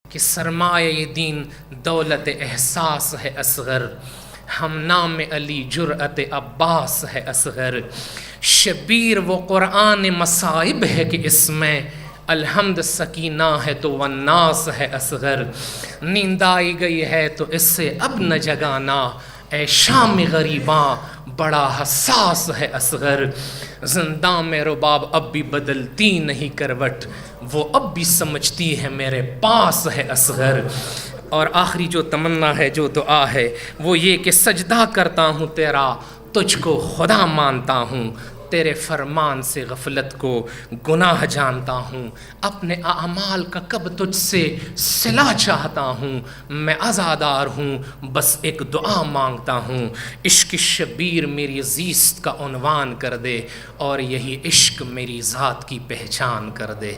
کہ سرمایہ دین دولت احساس ہے اصغر، ہم نام علی جرأت عباس ہے اصغر، شبیر وہ قرآن مصائب ہے کہ اس میں الحمد سکینہ ہے تو والناس ہے اصغر، نیند آئی گئی ہے تو اس سے اب نہ جگانا، اے شام غریباں بڑا حساس ہے اصغر، زنداں میں رباب اب بھی بدلتی نہیں کروٹ، وہ اب بھی سمجھتی ہے میرے پاس ہے اصغر۔ اور آخری جو تمنا ہے، جو دعا ہے، وہ یہ کہ سجدہ کرتا ہوں تیرا، تجھ کو خدا مانتا ہوں، تیرے فرمان سے غفلت کو گناہ جانتا ہوں، اپنے اعمال کا کب تجھ سے صلہ چاہتا ہوں، میں عزادار ہوں بس ایک دعا مانگتا ہوں، عشق شبیر میری زیست کا عنوان کر دے، اور یہی عشق میری ذات کی پہچان کر دے۔